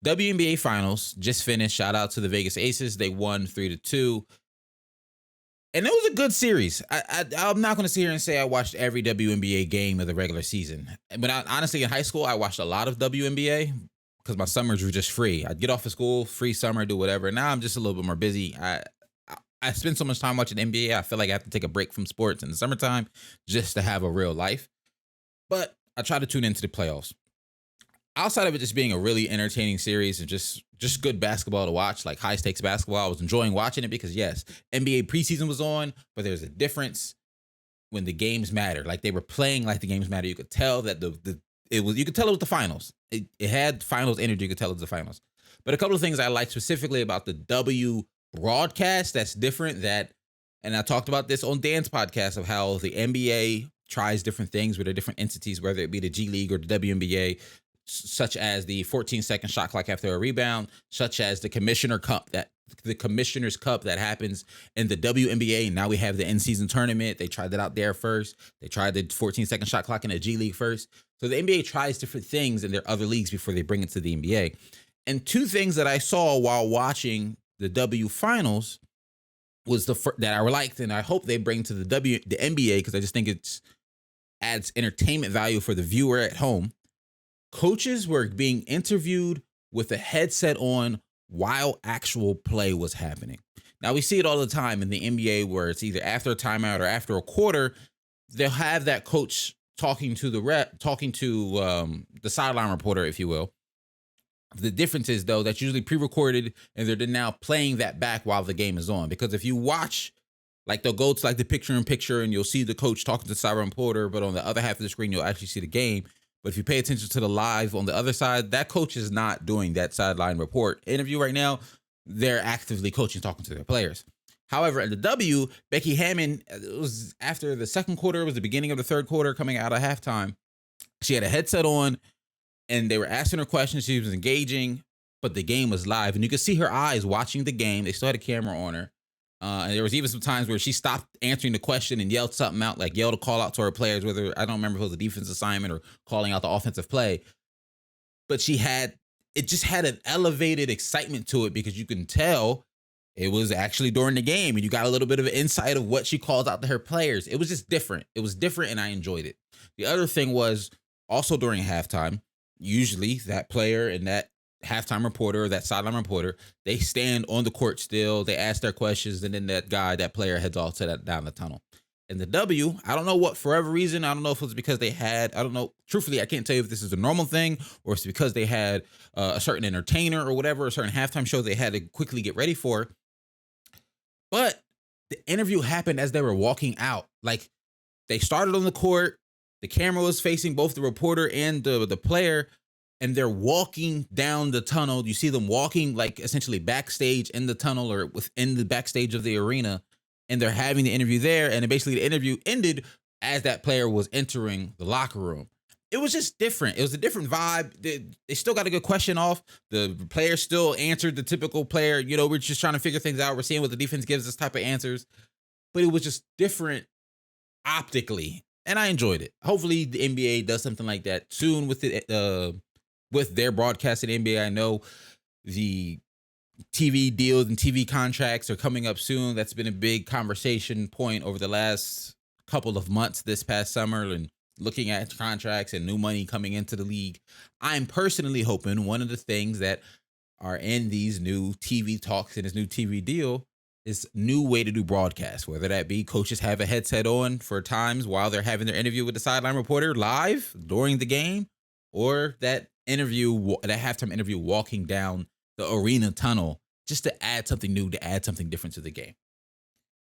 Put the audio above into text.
WNBA Finals just finished. Shout out to the Vegas Aces. They won 3-2. And it was a good series. I'm not going to sit here and say I watched every WNBA game of the regular season. But honestly, in high school, I watched a lot of WNBA because my summers were just free. I'd get off of school, free summer, do whatever. Now I'm just a little bit more busy. I spend so much time watching NBA. I feel like I have to take a break from sports in the summertime just to have a real life. But I try to tune into the playoffs. Outside of it just being a really entertaining series and just good basketball to watch, like high stakes basketball, I was enjoying watching it because yes, NBA preseason was on, but there's a difference when the games matter. Like they were playing like the games matter. You could tell that you could tell it was the finals. It had finals energy. You could tell it was the finals. But a couple of things I like specifically about the W broadcast that's different and I talked about this on Dan's podcast of how the NBA tries different things with their different entities, whether it be the G League or the WNBA, such as the 14-second shot clock after a rebound, such as the Commissioner's Cup that happens in the WNBA. Now we have the in-season tournament. They tried that out there first. They tried the 14-second shot clock in the G League first. So the NBA tries different things in their other leagues before they bring it to the NBA. And two things that I saw while watching the W Finals was that I liked, and I hope they bring to the NBA because I just think it adds entertainment value for the viewer at home. Coaches were being interviewed with a headset on while actual play was happening. Now, we see it all the time in the NBA where it's either after a timeout or after a quarter, they'll have that coach talking to the sideline reporter, if you will. The difference is, though, that's usually pre-recorded and they're now playing that back while the game is on. Because if you watch, like they'll go to like the picture-in-picture and you'll see the coach talking to the sideline reporter, but on the other half of the screen, you'll actually see the game. But if you pay attention to the live on the other side, that coach is not doing that sideline report interview right now. They're actively coaching, talking to their players. However, at the W, Becky Hammon, it was after the second quarter, it was the beginning of the third quarter, coming out of halftime. She had a headset on, and they were asking her questions. She was engaging, but the game was live. And you could see her eyes watching the game. They still had a camera on her. And there was even some times where she stopped answering the question and yelled something out, like yelled a call out to her players, whether I don't remember if it was a defense assignment or calling out the offensive play. But it just had an elevated excitement to it because you can tell it was actually during the game and you got a little bit of an insight of what she calls out to her players. It was just different. It was different and I enjoyed it. The other thing was also during halftime, usually that player and that halftime reporter or that sideline reporter, they stand on the court still, they ask their questions, and then that player heads off to down the tunnel. In the W, I don't know what, for whatever reason, I don't know if it was because I don't know, truthfully, I can't tell you if this is a normal thing or it's because they had a certain entertainer or whatever, a certain halftime show they had to quickly get ready for. But the interview happened as they were walking out. Like, they started on the court, the camera was facing both the reporter and the player, and they're walking down the tunnel. You see them walking like essentially backstage in the tunnel or within the backstage of the arena, and they're having the interview there. And basically the interview ended as that player was entering the locker room. It was just different. It was a different vibe. They still got a good question off. The player still answered the typical player. You know, we're just trying to figure things out. We're seeing what the defense gives us type of answers, but it was just different optically. And I enjoyed it. Hopefully the NBA does something like that soon with their broadcast at NBA. I know the TV deals and TV contracts are coming up soon. That's been a big conversation point over the last couple of months this past summer and looking at contracts and new money coming into the league. I'm personally hoping one of the things that are in these new TV talks and this new TV deal is new way to do broadcasts, whether that be coaches have a headset on for times while they're having their interview with the sideline reporter live during the game, or that halftime interview walking down the arena tunnel just to add something new, to add something different to the game.